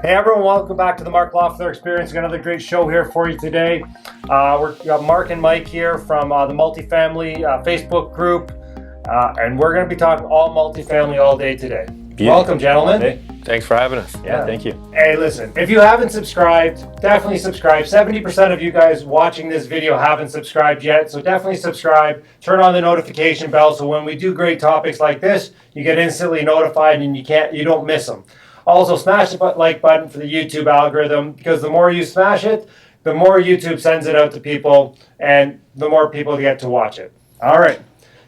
Hey everyone, welcome back to the Mark Loeffler Experience. Got another great show here for you today. We got Mark and Mike here from the multifamily Facebook group, and we're going to be talking all multifamily all day today. Beautiful. Welcome, gentlemen. Hey, thanks for having us. Yeah, thank you. Hey, listen, if you haven't subscribed, definitely subscribe. 70% of you guys watching this video haven't subscribed yet, so definitely subscribe. Turn on the notification bell so when we do great topics like this, you get instantly notified and you don't miss them. Also, smash the like button for the YouTube algorithm, because the more you smash it, the more YouTube sends it out to people, and the more people get to watch it. All right.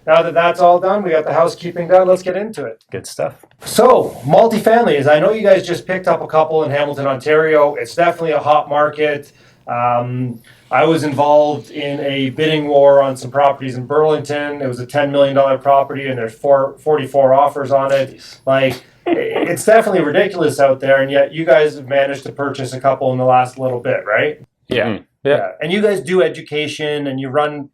Now that that's all done, we got the housekeeping done, let's get into it. Good stuff. So, multifamily, I know you guys just picked up a couple in Hamilton, Ontario. It's definitely a hot market. I was involved in a bidding war on some properties in Burlington. It was a $10 million property, and there's 44 offers on it. Like, it's definitely ridiculous out there, and yet you guys have managed to purchase a couple in the last little bit, right? Yeah. Mm-hmm. Yeah. And you guys do education, and you run,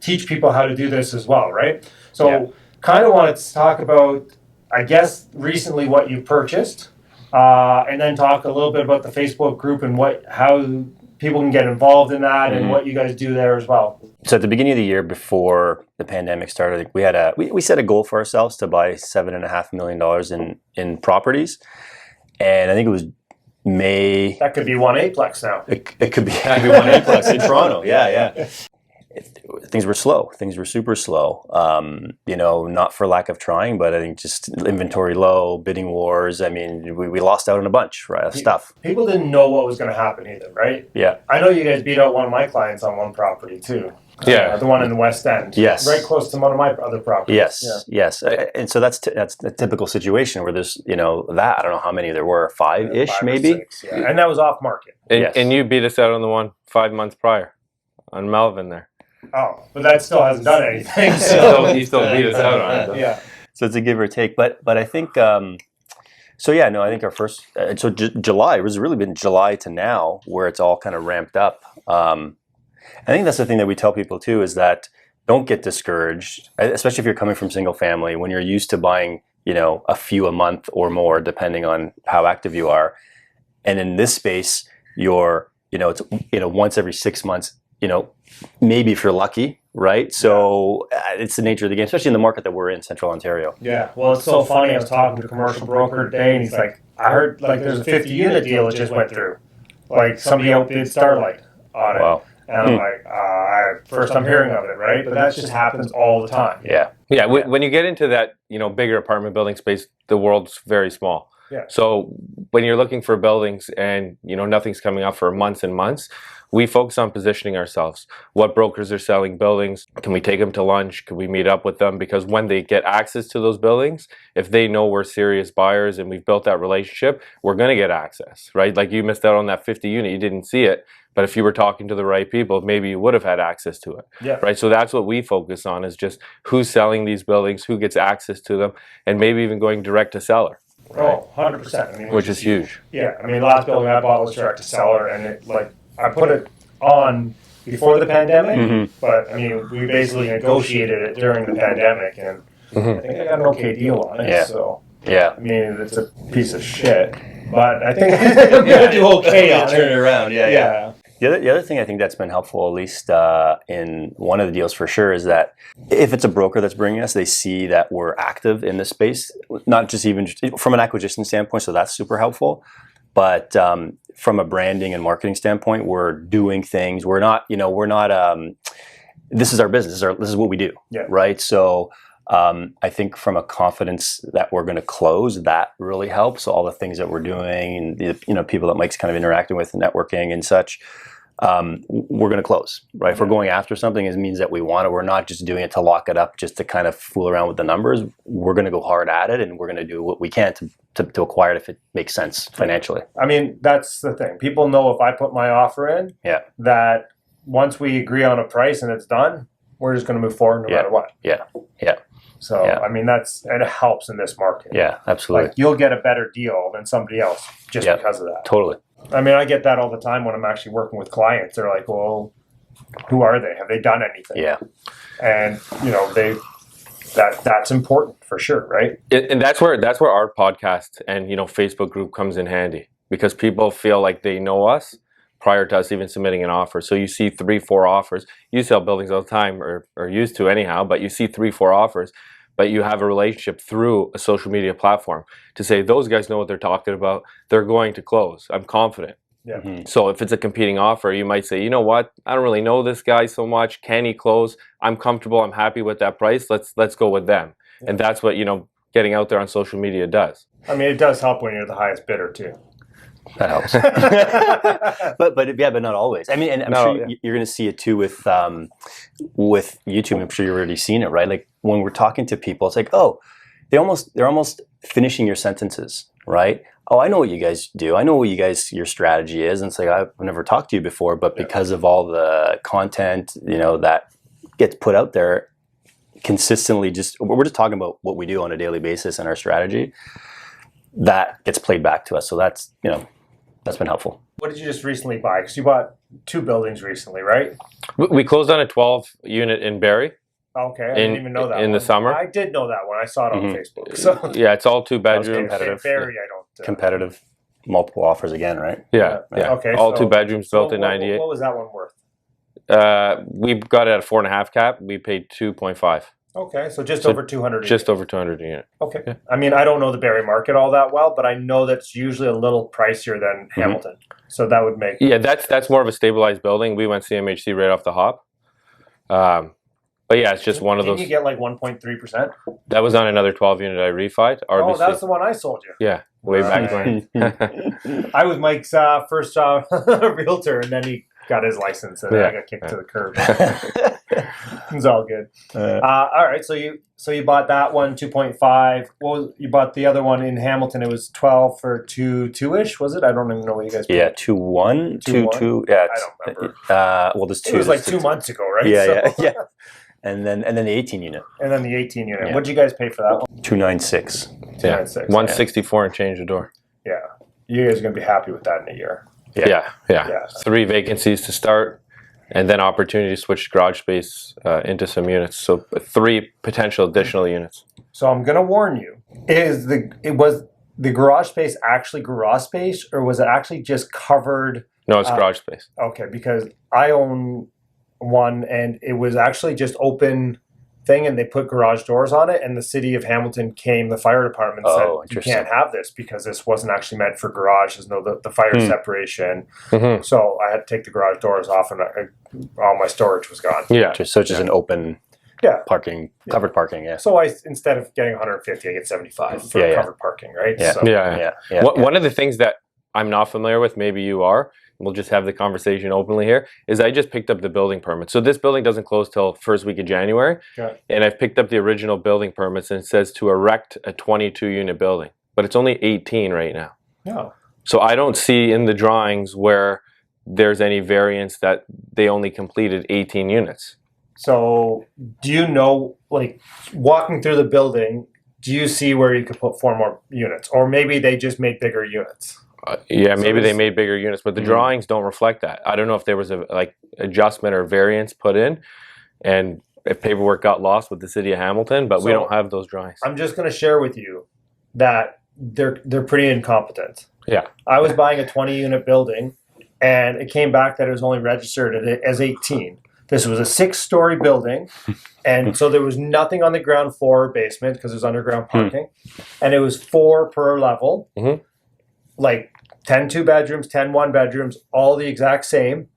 teach people how to do this as well, right? So kind of wanted to talk about, I guess, recently what you purchased, and then talk a little bit about the Facebook group and how people can get involved in that and what you guys do there as well. So at the beginning of the year, before the pandemic started, we set a goal for ourselves to buy $7.5 million in properties, and I think it was May. That could be one eightplex now. It could be one eightplex in Toronto. Yeah. Things were slow. Things were super slow. Not for lack of trying, but I think just inventory low, bidding wars. I mean, we lost out on a bunch, right, of stuff. People didn't know what was going to happen either, right? Yeah. I know you guys beat out one of my clients on one property too. Yeah. The one in the West End. Yes. Right close to one of my other properties. Yes. And so that's a typical situation where there's, I don't know how many there were, five-ish maybe. 6, yeah. And that was off market. And you beat us out on the one 5 months prior on Melvin there. Oh, but that still hasn't done anything. So He still beat us out on it, though. Yeah. So it's a give or take. But I think, I think our first, July, it was really been July to now where it's all kind of ramped up. I think that's the thing that we tell people too, is that don't get discouraged, especially if you're coming from single family, when you're used to buying, a few a month or more, depending on how active you are. And in this space, you're, it's, once every 6 months, maybe if you're lucky, right? So it's the nature of the game, especially in the market that we're in, Central Ontario. Yeah. Well, it's so funny. I was talking to a commercial broker today, and he's like, I heard there's a 50-unit deal that just went through. Somebody outbid Starlight on it. Wow. And I'm like, first I'm hearing of it, right? But that just happens all the time. Yeah. When you get into that, bigger apartment building space, the world's very small. Yeah. So when you're looking for buildings and, nothing's coming up for months and months, we focus on positioning ourselves. What brokers are selling buildings? Can we take them to lunch? Can we meet up with them? Because when they get access to those buildings, if they know we're serious buyers and we've built that relationship, we're going to get access, right? Like you missed out on that 50 unit, you didn't see it. But if you were talking to the right people, maybe you would have had access to it, right? So that's what we focus on, is just who's selling these buildings, who gets access to them, and maybe even going direct to seller. Right? Oh, 100%. Which is huge. Yeah. The last building I bought was direct to seller, and I put it on before the pandemic, but we basically negotiated it during the pandemic, and I think I got an okay deal on it. Yeah. So it's a piece of shit, but I think I'm gonna do okay on it. Turn it around. Yeah. The other thing I think that's been helpful, at least in one of the deals for sure, is that if it's a broker that's bringing us, they see that we're active in this space, not just even from an acquisition standpoint, so that's super helpful. But from a branding and marketing standpoint, we're doing things. We're not, this is our business. This is what we do, right? So I think from a confidence that we're going to close, that really helps. All the things that we're doing, and people that Mike's kind of interacting with, networking and such, we're going to close, right? If we're going after something, it means that we want it. We're not just doing it to lock it up, just to kind of fool around with the numbers. We're going to go hard at it, and we're going to do what we can to acquire it if it makes sense financially. That's the thing. People know if I put my offer in, that once we agree on a price and it's done, we're just going to move forward no matter what. Yeah. So, it helps in this market. Yeah, absolutely. You'll get a better deal than somebody else just because of that. Totally. I get that all the time when I'm actually working with clients. They're like, well, who are they? Have they done anything? Yeah. And, that's important for sure, right? And that's where our podcast and Facebook group comes in handy, because people feel like they know us prior to us even submitting an offer. So you see 3-4 offers. You sell buildings all the time, or used to anyhow, but you see 3-4 offers, but you have a relationship through a social media platform to say, those guys know what they're talking about. They're going to close. I'm confident. Yeah. So if it's a competing offer, you might say, you know what, I don't really know this guy so much. Can he close? I'm comfortable. I'm happy with that price. Let's go with them. Yeah. And that's what, getting out there on social media does. I mean, it does help when you're the highest bidder too. That helps. but not always. I mean, and I'm sure you're going to see it too with YouTube. I'm sure you've already seen it, right? Like when we're talking to people, it's like, oh, they're almost finishing your sentences, right? Oh, I know what you guys do. I know what your strategy is. And it's like, I've never talked to you before, but because of all the content, that gets put out there consistently, we're just talking about what we do on a daily basis and our strategy, that gets played back to us. So that's been helpful. What did you just recently buy? Because you bought 2 buildings recently, right? We closed on a 12 unit in Barrie. Okay, I didn't even know that in the summer. I did know that one. I saw it on Facebook. So yeah, it's all 2 bedrooms. Competitive. Barrie, I don't. Competitive. Multiple offers again, right? Yeah. Okay. All 2 bedrooms, built in '98. What was that one worth? We got it at a 4.5 cap. We paid 2.5. Okay, so just over 200. Just over 200 a unit. Okay. Yeah. I mean, I don't know the Barrie market all that well, but I know that's usually a little pricier than Hamilton. So that would make. Yeah, that's more of a stabilized building. We went CMHC right off the hop. But yeah, it's just one of those. Didn't you get like 1.3%? That was on another 12 unit I refied. RBC. Oh, that's the one I sold you. Yeah, way back when. I was Mike's first realtor, and then he got his license, and I got kicked to the curb. It's all good. All right, so you bought that one 2.5. You bought the other one in Hamilton? It was 12 for 2-ish, was it? I don't even know what you guys. Yeah, 2-1, 2-2. Yeah, I don't remember. Well, there's 2. It was like 2 months ago, right? Yeah. And then the 18 unit. And then the 18 unit. Yeah. What did you guys pay for that one? 296. 296. 164 and change the door. Yeah, you guys are gonna be happy with that in a year. Yeah. 3 vacancies to start, and then opportunity to switch garage space into some units. So 3 potential additional units. So I'm gonna warn you: was the garage space actually garage space, or was it actually just covered? No, it's garage space. Okay, because I own one, and it was actually just open thing, and they put garage doors on it, and the city of Hamilton the fire department said, you can't have this because this wasn't actually meant for garage. There's no the fire separation. So I had to take the garage doors off, and all my storage was gone. Yeah. So it's just an open parking, covered parking, So instead of getting 150, I get 75 for covered parking, right? Yeah. So, One of the things that I'm not familiar with, maybe you are, we'll just have the conversation openly here, is I just picked up the building permit. So this building doesn't close till first week of January. Okay. And I've picked up the original building permits, and it says to erect a 22 unit building, but it's only 18 right now. No. So I don't see in the drawings where there's any variance that they only completed 18 units. So do you know, like walking through the building, do you see where you could put 4 more units? Or maybe they just made bigger units? Maybe they made bigger units, but the drawings don't reflect that. I don't know if there was a adjustment or variance put in, and if paperwork got lost with the city of Hamilton, but we don't have those drawings. I'm just going to share with you that they're pretty incompetent. Yeah. I was buying a 20 unit building, and it came back that it was only registered as 18. This was a 6-story building, and so there was nothing on the ground floor or basement because there's underground parking, and it was 4 per level. Like 10 2-bedrooms, 10 1-bedrooms, all the exact same.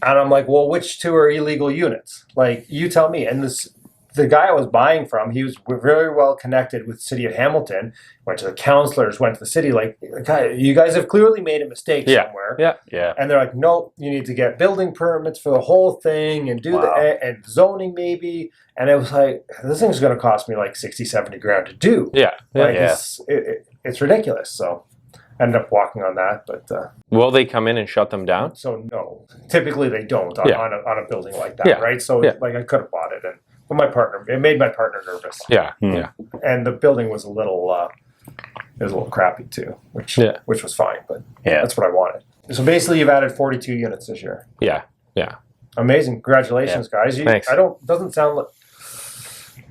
And I'm like, well, which 2 are illegal units? Like, you tell me. And the guy I was buying from, he was very well connected with the city of Hamilton, went to the counselors, went to the city, like, you guys have clearly made a mistake somewhere. Yeah. And they're like, nope, you need to get building permits for the whole thing and do and zoning maybe. And it was like, this thing's going to cost me like 60, 70 grand to do. It's ridiculous. So ended up walking on that, but will they come in and shut them down? So no, typically they don't on a building like that, right? So like I could have bought it, but it made my partner nervous. And the building was a little crappy too, which was fine, but that's what I wanted. So basically, you've added 42 units this year. Yeah. Amazing! Congratulations, guys. Thanks. Doesn't sound like,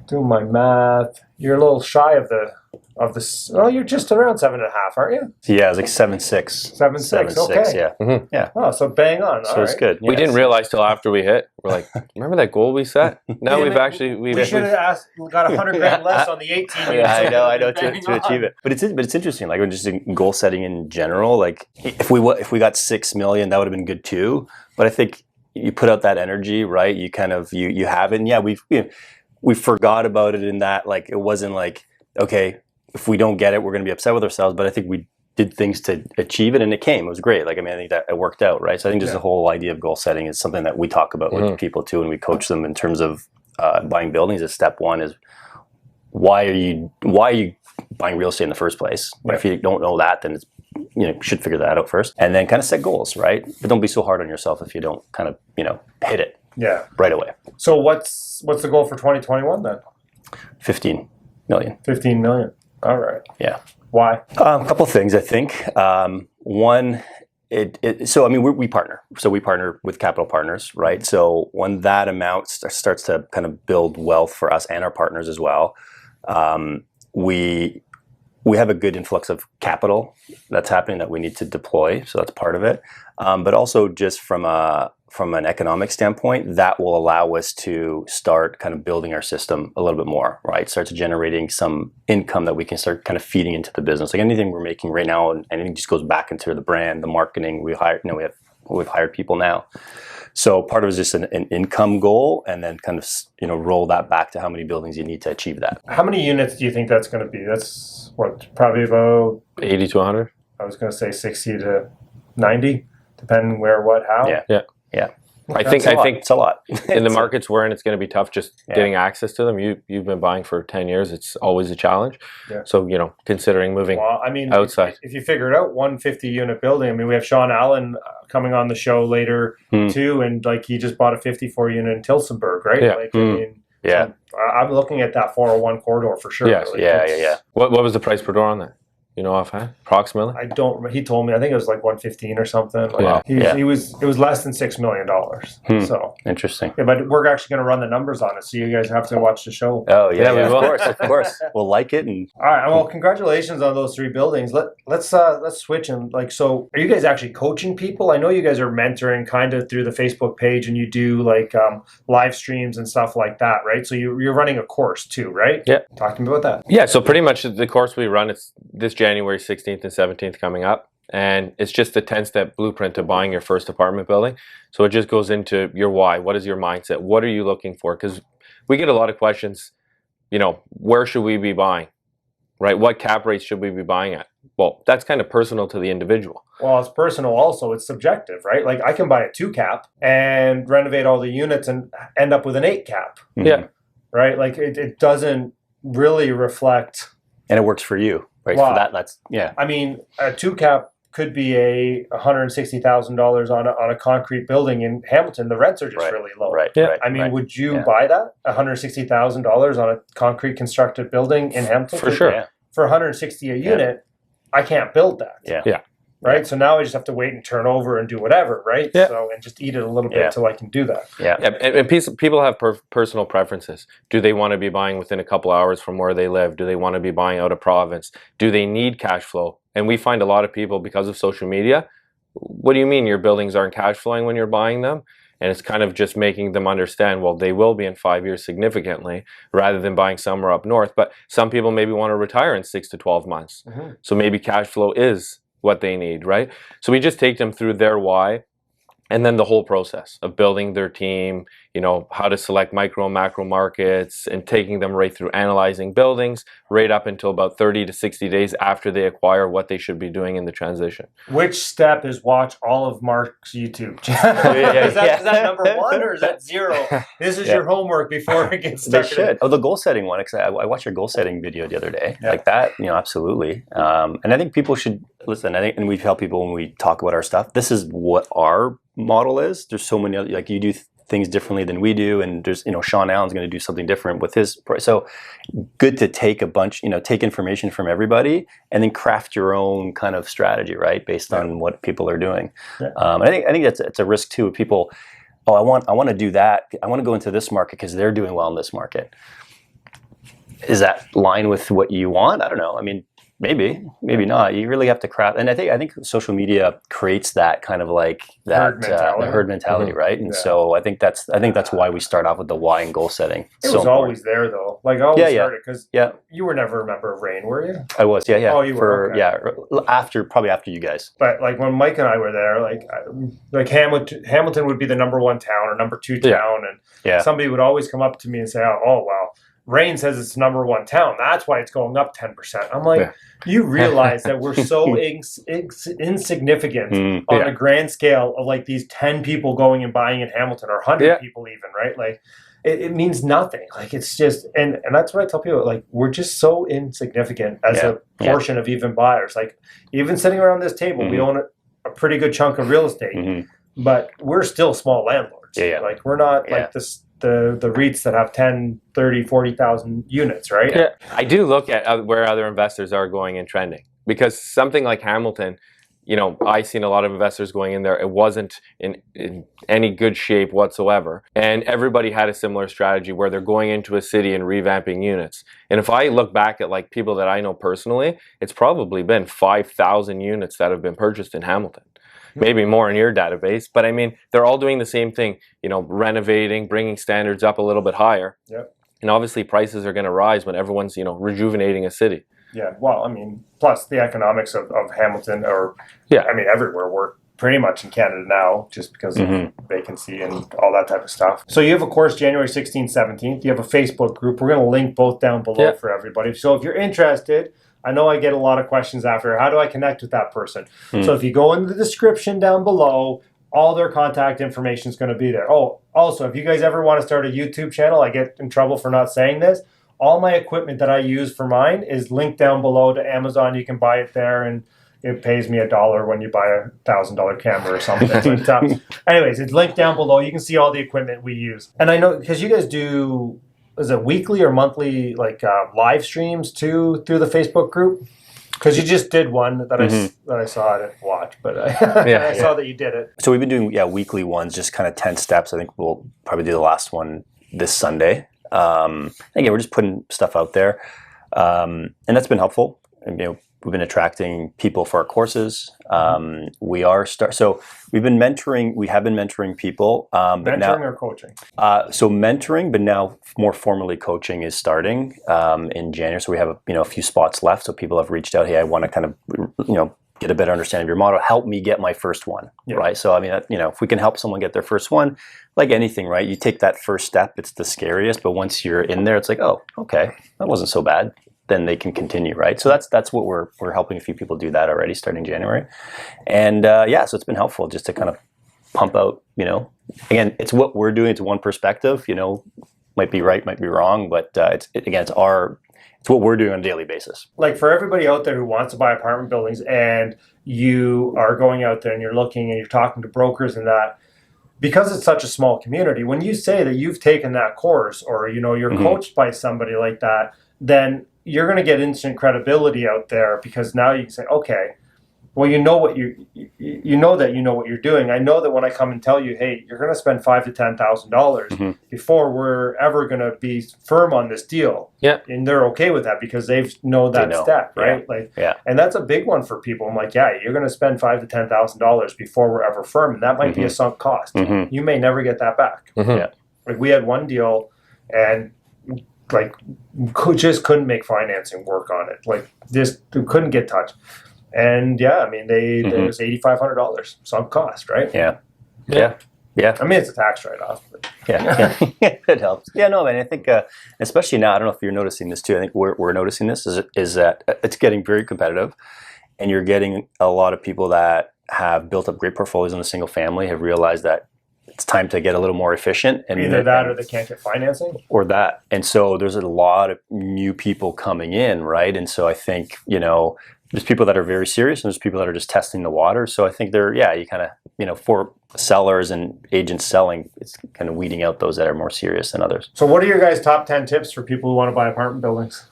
doing my math, you're a little shy of the of this. Well, you're just around 7.5, aren't you? Yeah, it was like 7.6. 7.6. Okay. Yeah. Mhm. Yeah. Oh, so bang on. So All it's right. good. We didn't realize till after we hit. We're like, remember that goal we set? Now Damn we've it. actually We should have got 100 grand less on the 18 units. I know, Bang to on. achieve it. But it's interesting, like when just in goal setting in general, like if we got 6 million, that would have been good too. But I think you put out that energy, right? You kind of you have it, and yeah, we forgot about it in that, like it wasn't like, okay, if we don't get it, we're going to be upset with ourselves. But I think we did things to achieve it, and it came. It was great. Like, I mean, I think that it worked out, right? So I think just the whole idea of goal setting is something that we talk about with people too, and we coach them in terms of buying buildings. As step one is why are you buying real estate in the first place? Yeah. If you don't know that, then it's, you should figure that out first, and then kind of set goals, right? But don't be so hard on yourself if you don't kind of hit it right away. So what's the goal for 2021 then? 15 million. 15 million. All right. Yeah. Why? A couple of things, I think. One, so I mean, we partner. So we partner with capital partners, right? So when that amount starts to kind of build wealth for us and our partners as well, we have a good influx of capital that's happening that we need to deploy. So that's part of it. But also just from an economic standpoint, that will allow us to start kind of building our system a little bit more, right? Start generating some income that we can start kind of feeding into the business. Like anything we're making right now, and anything just goes back into the brand, the marketing. We've hired people now. So part of it is just an income goal, and then kind of roll that back to how many buildings you need to achieve that. How many units do you think that's going to be? That's probably about 80 to 100. I was going to say 60 to 90, depending where, what, how. Yeah. I think it's a lot. in the markets we're in, it's going to be tough just getting access to them. You've been buying for 10 years. It's always a challenge. Yeah. So, considering moving outside. If you figure it out, 150 unit building. I mean, we have Sean Allen coming on the show later too, and like he just bought a 54 unit in Tilsonburg, right? Yeah. Like, I mean, so I'm looking at that 401 corridor for sure. Yes. Like, Yeah. What was the price per door on that? Offhand, approximately? I don't remember. He told me, I think it was like 115 or something. Like, Wow. It was less than $6 million. So Interesting. yeah, but we're actually going to run the numbers on it, so you guys have to watch the show. Oh yeah, we will. of course. We'll like it. And All right. Well, congratulations on those 3 buildings. Let's switch and so are you guys actually coaching people? I know you guys are mentoring kind of through the Facebook page, and you do like live streams and stuff like that, right? So you're running a course too, right? Yeah. Talk to me about that. Yeah, so pretty much the course we run, it's this January 16th and 17th coming up. And it's just the 10-step blueprint to buying your first apartment building. So it just goes into your why. What is your mindset? What are you looking for? Because we get a lot of questions, where should we be buying, right? What cap rates should we be buying at? Well, that's kind of personal to the individual. Well, it's personal also. It's subjective, right? Like I can buy a 2 cap and renovate all the units and end up with an 8 cap. Yeah. Right? Like it doesn't really reflect. And it works for you, right? Wow. For that's I mean, a 2 cap could be a $160,000 on a concrete building in Hamilton. The rents are just really low. Right. Yeah. Right. I mean, right. would you buy that $160,000 on a concrete constructed building in Hamilton? For sure. Yeah. For $160 a unit, I can't build that. Yeah. Right. So now I just have to wait and turn over and do whatever. Right. Yeah. So and just eat it a little bit until I can do that. Yeah. And people have personal preferences. Do they want to be buying within a couple hours from where they live? Do they want to be buying out of province? Do they need cash flow? And we find a lot of people, because of social media, what do you mean your buildings aren't cash flowing when you're buying them? And it's kind of just making them understand, well, they will be in 5 years significantly, rather than buying somewhere up north. But some people maybe want to retire in 6 to 12 months. Mm-hmm. So maybe cash flow is what they need, right? So we just take them through their why, and then the whole process of building their team, how to select micro and macro markets, and taking them right through analyzing buildings right up until about 30 to 60 days after they acquire, what they should be doing in the transition. Which step is watch all of Mark's YouTube? Is that number 1 or is that 0? This is your homework before it gets started. They should. Oh, the goal setting one, because I watched your goal setting video the other day. Like that, absolutely. And I think people should listen. I think, and we tell people when we talk about our stuff, this is what our model is. There's so many other, like you do things differently than we do, and there's Sean Allen's going to do something different with his. So good to take a bunch, take information from everybody and then craft your own kind of strategy, right, based on what people are doing. And I think it's a risk too. People, I want to do that. I want to go into this market because they're doing well in this market. is that line with what you want? I don't know. I mean, maybe not. You really have to craft, and I think social media creates that kind of like that the herd mentality, right? And so I think that's why we start off with the why and goal setting. It was always there though. Like I always started because you were never a member of Rain, were you? I was, yeah. Oh, you were. Okay. Probably after you guys. But like when Mike and I were there, like Hamilton would be the number 1 town or number 2 town, and somebody would always come up to me and say, "Oh, well, Rain says it's number 1 town. That's why it's going up 10%." I'm like, you realize that we're so insignificant on a grand scale of like these 10 people going and buying in Hamilton or 100 people even, right? Like it means nothing. Like it's just, and that's what I tell people, like we're just so insignificant as a portion of even buyers. Like even sitting around this table, we own a pretty good chunk of real estate, but we're still small landlords. Like we're not like this. The REITs that have 10, 30, 40,000 units, right? Yeah. I do look at where other investors are going and trending, because something like Hamilton, you know, I've seen a lot of investors going in there. It wasn't in any good shape whatsoever. And everybody had a similar strategy where they're going into a city and revamping units. And if I look back at like people that I know personally, it's probably been 5,000 units that have been purchased in Hamilton. Maybe more in your database, but I mean, they're all doing the same thing, you know, renovating, bringing standards up a little bit higher. Yep. And obviously prices are going to rise when everyone's, you know, rejuvenating a city. Yeah, well, I mean, plus the economics of Hamilton, or I mean, everywhere work pretty much in Canada now, just because of vacancy and all that type of stuff. So you have a course January 16th, 17th. You have a Facebook group. We're going to link both down below for everybody. So if you're interested, I know I get a lot of questions after, how do I connect with that person? So if you go in the description down below, all their contact information is going to be there. Oh, also, if you guys ever want to start a YouTube channel, I get in trouble for not saying this. All my equipment that I use for mine is linked down below to Amazon. You can buy it there, and it pays me $1 when you buy $1,000 camera or something. But, anyways, it's linked down below. You can see all the equipment we use. And I know, because you guys do, is it weekly or monthly, like live streams too through the Facebook group? Because you just did one that I saw. I didn't watch, but I saw that you did it. So we've been doing weekly ones, just kind of 10 steps. I think we'll probably do the last one this Sunday. Again, we're just putting stuff out there, and that's been helpful. And, you know, we've been attracting people for our courses. So we've been mentoring. We have been mentoring people. Mentoring or coaching? So mentoring, but now more formally coaching is starting in January. So we have a few spots left. So people have reached out. Hey, I want to kind of get a better understanding of your model. Help me get my first one, right? So I mean, if we can help someone get their first one, like anything, right? You take that first step. It's the scariest, but once you're in there, it's like, oh, okay, that wasn't so bad. Then they can continue, right? So that's what we're helping a few people do that already starting January, and so it's been helpful just to kind of pump out. Again, it's what we're doing. It's one perspective. Might be right, might be wrong, but it's what we're doing on a daily basis. Like for everybody out there who wants to buy apartment buildings, and you are going out there and you're looking and you're talking to brokers and that, because it's such a small community. When you say that you've taken that course, or you're coached by somebody like that, then you're going to get instant credibility out there, because now you can say, okay, well, you know what you know what you're doing. I know that when I come and tell you, hey, you're going to spend $5,000 to $10,000 before we're ever going to be firm on this deal. Yeah, and they're okay with that because they know that step, right? And that's a big one for people. I'm like, you're going to spend $5,000 to $10,000 before we're ever firm, and that might be a sunk cost. You may never get that back. Like we had one deal, and just couldn't make financing work on it. Like just couldn't get touched. And there was $8,500 sunk cost, right? Yeah. I mean, it's a tax write-off. But. It helps. Yeah, no, man. I think, especially now, I don't know if you're noticing this too. I think we're noticing this is that it's getting very competitive, and you're getting a lot of people that have built up great portfolios in the single family have realized that it's time to get a little more efficient. And either that or they can't get financing. Or that. And so there's a lot of new people coming in, right? And so I think, there's people that are very serious, and there's people that are just testing the water. So I think you kind of, for sellers and agents selling, it's kind of weeding out those that are more serious than others. So what are your guys' top 10 tips for people who want to buy apartment buildings?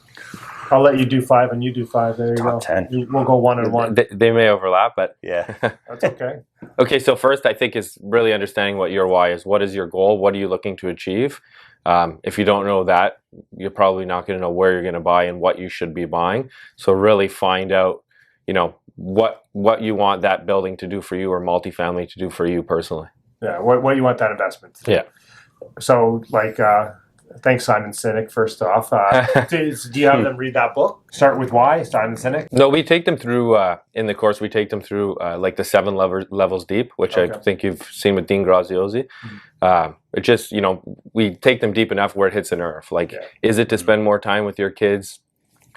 I'll let you do 5 and you do 5. There you go. Top 10. We'll go 1 and 1. They may overlap, but that's okay. Okay, so first I think is really understanding what your why is. What is your goal? What are you looking to achieve? If you don't know that, you're probably not going to know where you're going to buy and what you should be buying. So really find out, what you want that building to do for you or multifamily to do for you personally. Yeah, what you want that investment to do. Yeah. So, like, thanks, Simon Sinek, first off. Do you have them read that book? Start with Why, Simon Sinek? No, we take them through, in the course, we take them through like the 7 levels deep, which I think you've seen with Dean Graziosi. It just, we take them deep enough where it hits a nerve. Like, is it to spend more time with your kids?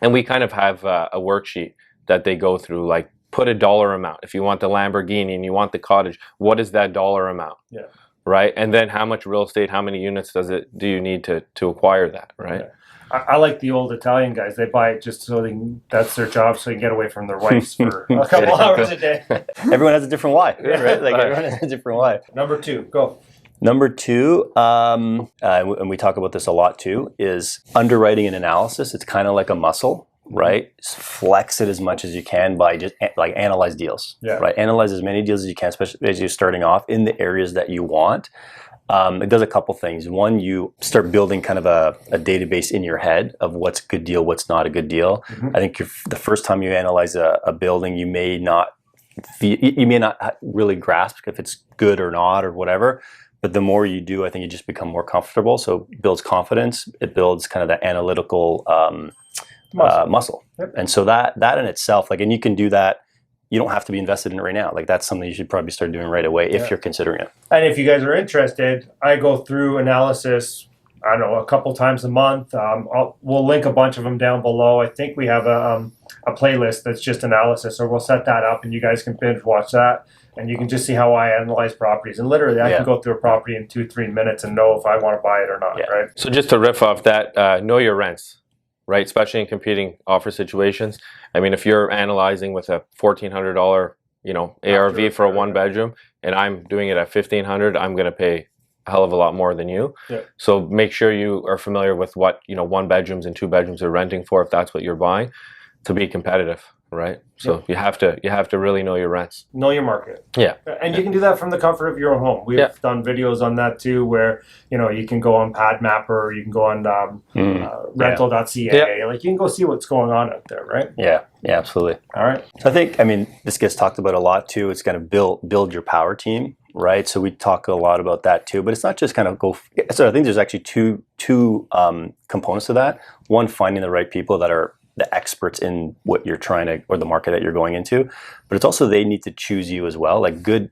And we kind of have a worksheet that they go through, like, put a dollar amount. If you want the Lamborghini and you want the cottage, what is that dollar amount? Yeah. Right? And then how much real estate, how many units do you need to acquire that, right? Yeah. I like the old Italian guys. They buy it just so that's their job, so they can get away from their wives for a couple hours a day. Everyone has a different why, right? Like everyone has a different why. Number 2, go. Number 2, and we talk about this a lot too, is underwriting and analysis. It's kind of like a muscle, right? Flex it as much as you can by just like analyze deals, right? Analyze as many deals as you can, especially as you're starting off in the areas that you want. It does a couple things. One, you start building kind of a database in your head of what's a good deal, what's not a good deal. I think the first time you analyze a building, you may not really grasp if it's good or not or whatever. But the more you do, I think you just become more comfortable. So it builds confidence. It builds kind of the analytical muscle. Yep. And so that in itself, like, and you can do that. You don't have to be invested in it right now. Like, that's something you should probably start doing right away if you're considering it. And if you guys are interested, I go through analysis, I don't know, a couple times a month. We'll link a bunch of them down below. I think we have a playlist that's just analysis, so we'll set that up and you guys can binge watch that. And you can just see how I analyze properties. And literally, I can go through a property in 2-3 minutes and know if I want to buy it or not, right? So just to riff off that, know your rents, right? Especially in competing offer situations. I mean, if you're analyzing with a $1,400, ARV for a 1-bedroom, and I'm doing it at $1,500, I'm going to pay a hell of a lot more than you. Yeah. So make sure you are familiar with what 1-bedrooms and 2-bedrooms are renting for if that's what you're buying, to be competitive. Right. So you have to really know your rents. Know your market. Yeah. And you can do that from the comfort of your own home. We've done videos on that too, where, you can go on PadMapper, you can go on rental.ca. Like, you can go see what's going on out there, right? Yeah. Yeah, absolutely. All right. So I think, this gets talked about a lot too. It's going to build your power team, right? So we talk a lot about that too, but it's not just kind of so I think there's actually two components to that. One, finding the right people that are the experts in what you're trying to, or the market that you're going into, but it's also they need to choose you as well. Like good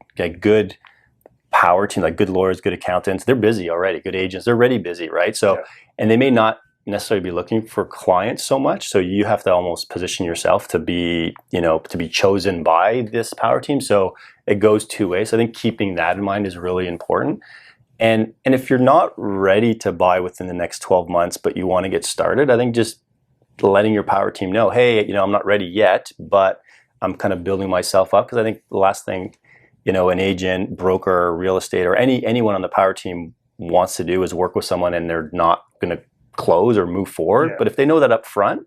power team, like good lawyers, good accountants, they're busy already. Good agents, they're already busy, right? So, and they may not necessarily be looking for clients so much. So you have to almost position yourself to be, to be chosen by this power team. So it goes 2 ways. So I think keeping that in mind is really important. And if you're not ready to buy within the next 12 months, but you want to get started, I think just letting your power team know, hey, I'm not ready yet, but I'm kind of building myself up. Because I think the last thing, an agent, broker, real estate, or anyone on the power team wants to do is work with someone and they're not going to close or move forward. But if they know that up front,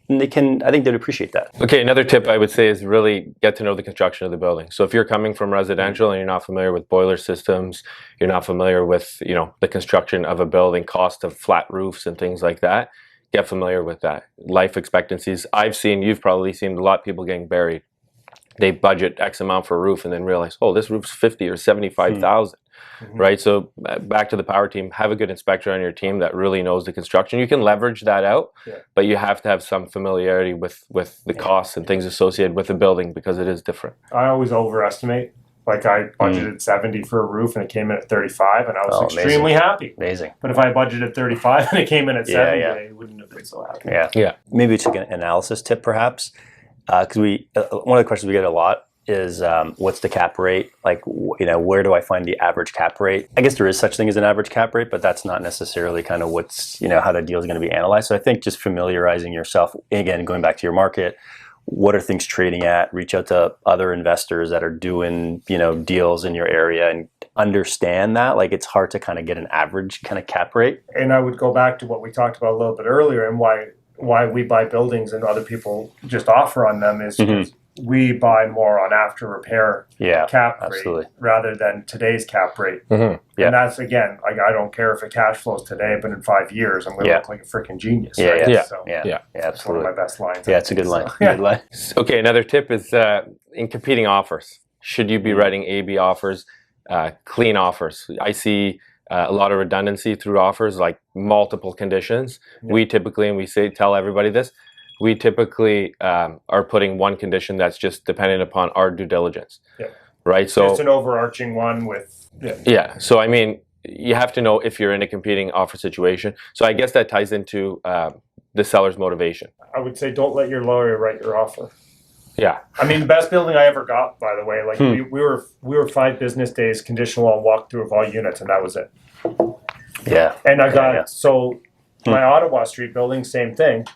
then I think they'd appreciate that. Okay, another tip I would say is really get to know the construction of the building. So if you're coming from residential and you're not familiar with boiler systems, you're not familiar with, the construction of a building, cost of flat roofs and things like that, get familiar with that. Life expectancies. You've probably seen a lot of people getting buried. They budget X amount for a roof and then realize, oh, this roof's 50 or 75,000, right? So back to the power team, have a good inspector on your team that really knows the construction. You can leverage that out, but you have to have some familiarity with the costs and things associated with the building because it is different. I always overestimate. Like, I budgeted 70 for a roof and it came in at 35 and I was extremely happy. Amazing. But if I budgeted 35 and it came in at 70, I wouldn't have been so happy. Yeah. Maybe we took an analysis tip perhaps. Because one of the questions we get a lot is what's the cap rate? Like, where do I find the average cap rate? I guess there is such thing as an average cap rate, but that's not necessarily kind of what's, how the deal is going to be analyzed. So I think just familiarizing yourself, again, going back to your market, what are things trading at? Reach out to other investors that are doing, deals in your area and understand that. Like, it's hard to kind of get an average kind of cap rate. And I would go back to what we talked about a little bit earlier and why we buy buildings and other people just offer on them is because we buy more on after repair cap absolutely. rate rather than today's cap rate. Yeah. And that's, again, like, I don't care if it cash flows today, but in 5 years, I'm going to look like a freaking genius. Yeah, right? yeah. So Yeah, it's absolutely. one of my best lines. Yeah, it's a good line. So, Good line. Okay, another tip is in competing offers, should you be writing A/B offers, clean offers? I see a lot of redundancy through offers, like multiple conditions. We typically, and we tell everybody this, we typically are putting one condition that's just dependent upon our due diligence. Right? So it's an overarching one with... So, I mean, you have to know if you're in a competing offer situation. So I guess that ties into the seller's motivation. I would say don't let your lawyer write your offer. Yeah. I mean, the best building I ever got, by the way, like we were 5 business days conditional on walkthrough of all units, and that was it. Yeah. And I got, so my Ottawa Street building, same thing.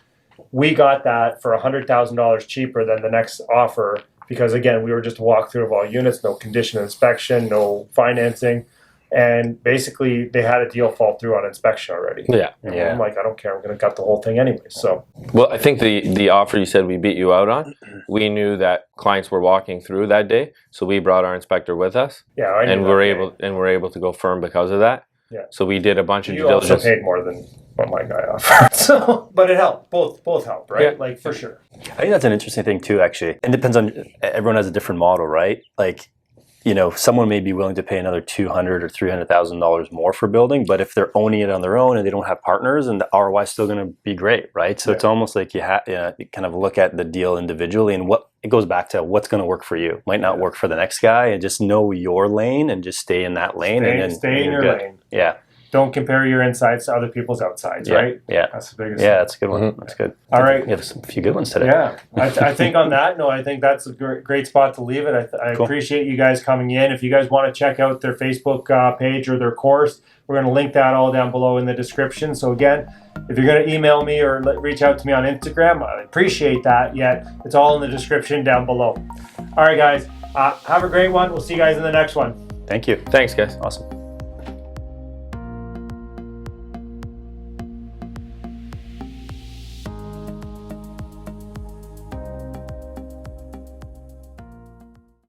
We got that for $100,000 cheaper than the next offer because, again, we were just a walkthrough of all units, no condition inspection, no financing. And basically, they had a deal fall through on inspection already. Yeah. And I'm like, I don't care. I'm going to cut the whole thing anyway. So, well, I think the offer you said we beat you out on, we knew that clients were walking through that day, so we brought our inspector with us. Yeah, I knew and we're able to go firm because of that. Yeah. So we did a bunch of due you also diligence. paid more than what my guy offered. So, but it helped. Both helped, right? Yeah. Like, for sure. I think that's an interesting thing too, actually. It depends on, everyone has a different model, right? Like, you know, someone may be willing to pay another $200,000 or $300,000 more for building, but if they're owning it on their own and they don't have partners, and the ROI is still going to be great, right? So it's almost like you kind of look at the deal individually, and it goes back to what's going to work for you. Might not work for the next guy, and just know your lane and just stay in that lane. Stay in your lane. Yeah. Don't compare your insides to other people's outsides, right? Yeah. That's the biggest Yeah, that's a good one. That's good. All right. You have a few good ones today. Yeah. I think on that note, I think that's a great spot to leave it. I appreciate you guys coming in. If you guys want to check out their Facebook page or their course, we're going to link that all down below in the description. So again, if you're going to email me or reach out to me on Instagram, I appreciate that. Yet it's all in the description down below. All right, guys. Have a great one. We'll see you guys in the next one. Thank you. Thanks, guys. Awesome.